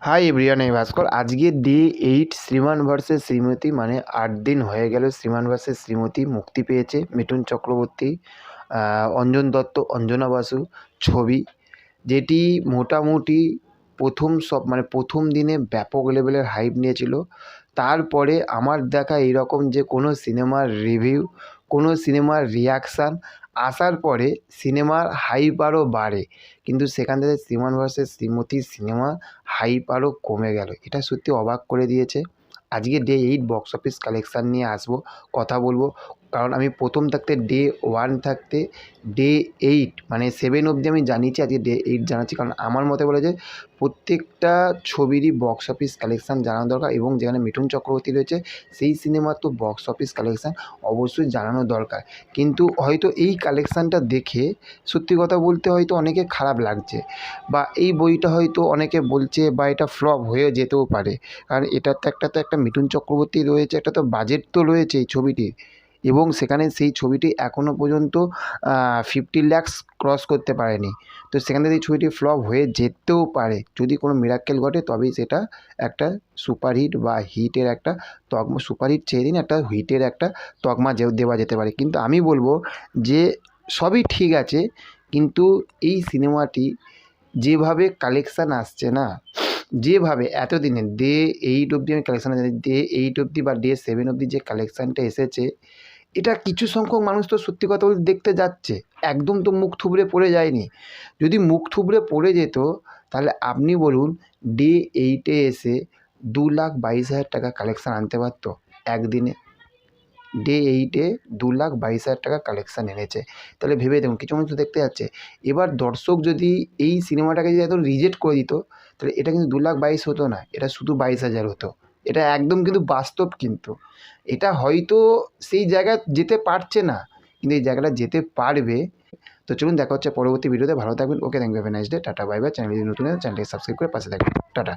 Hi everyone, আমি ভাস্কর। আজকে day 8 শ্রীমান versus Shrimati, মানে 8 দিন হয়ে গেল শ্রীমান ভার্সেস শ্রীমতী মুক্তি পেয়েছে। মিঠুন চক্রবর্তী, অঞ্জন দত্ত, অঞ্জনা বাসু ছবি, যেটি মোটামুটি প্রথম দিনে ব্যাপক লেভেলের হাইপ নিয়েছিল। তারপরে আমার দেখা এইরকম যে কোনো সিনেমার রিভিউ, কোনো সিনেমার রিয়াকশান আসার পরে সিনেমার হাইপ আরও বাড়ে, কিন্তু সেখান থেকে শ্রীমান ভার্সেস শ্রীমতীর সিনেমা হাইপ আরও কমে গেল। এটা সত্যি অবাক করে দিয়েছে। আজকে ডে 8 বক্স অফিস কালেকশান নিয়ে আসবো, কথা বলবো। কারণ আমি প্রথম থাকতে ডে 1 থাকতে ডে 8 মানে 7 অবধি আমি জানিয়েছি, আজকে ডে 8 জানাচ্ছি। কারণ আমার মতে বলে যে প্রত্যেকটা ছবিরই বক্স অফিস কালেকশান জানানো দরকার, এবং যেখানে মিঠুন চক্রবর্তী রয়েছে সেই সিনেমার তো বক্স অফিস কালেকশান অবশ্যই জানানো দরকার। কিন্তু হয়তো এই কালেকশানটা দেখে সত্যি কথা বলতে হয়তো অনেকে খারাপ লাগছে, বা এই বইটা হয়তো অনেকে বলছে বা এটা ফ্লপ হয়ে যেতেও পারে। কারণ এটার তো একটা মিঠুন চক্রবর্তী রয়েছে, একটা তো বাজেট তো রয়েছে এই ছবিটির, এবং সেখানে সেই ছবিটি এখনও পর্যন্ত 50 lakhs ক্রস করতে পারেনি। তো সেখান থেকে এই ছবিটি ফ্লপ হয়ে যেতেও পারে। যদি কোনো মিরাক্কেল ঘটে তবেই সেটা একটা সুপারহিট বা হিটের একটা তকমা, সুপারহিট ছেড়ে দিন, একটা হিটের একটা তকমা দেওয়া যেতে পারে। কিন্তু আমি বলবো যে সবই ঠিক আছে, কিন্তু এই সিনেমাটি যেভাবে কালেকশান আসছে না, যেভাবে এতদিনে ডে 8 অবধি আমি কালেকশান জানি, ডে 8 অবধি বা ডে 7 অবধি যে কালেকশানটা এসেছে, এটা কিছু সংখ্যক মানুষ তো সত্যি কথা বলতে দেখতে যাচ্ছে, একদম তো মুখ থুবড়ে পড়ে যায়নি। যদি মুখ থুবড়ে পড়ে যেত তাহলে আপনি বলুন ডে 8-এ এসে 2,22,000 টাকা কালেকশান আনতে পারতো একদিনে। ডে 8-এ 2,22,000 টাকা কালেকশান এনেছে। তাহলে ভেবে দেখুন, কিছু মানুষ তো দেখতে যাচ্ছে। এবার দর্শক যদি এই সিনেমাটাকে যদি এত রিজেক্ট করে দিত, তাহলে এটা কিন্তু 2,22,000 হতো না, এটা শুধু 22,000 হতো। এটা একদম কিন্তু বাস্তব। কিন্তু এটা হয়তো সেই জায়গায় যেতে পারছে না, কিন্তু এই জায়গাটা যেতে পারবে। তো চলুন, দেখা হচ্ছে পরবর্তী ভিডিওতে। ভালো থাকবেন। Okay, thank you, have a nice day, tata, bye bye. Channel যদি নতুন হয় চ্যানেলটাকে সাবস্ক্রাইব করে পাশে থাকবেন। টাটা।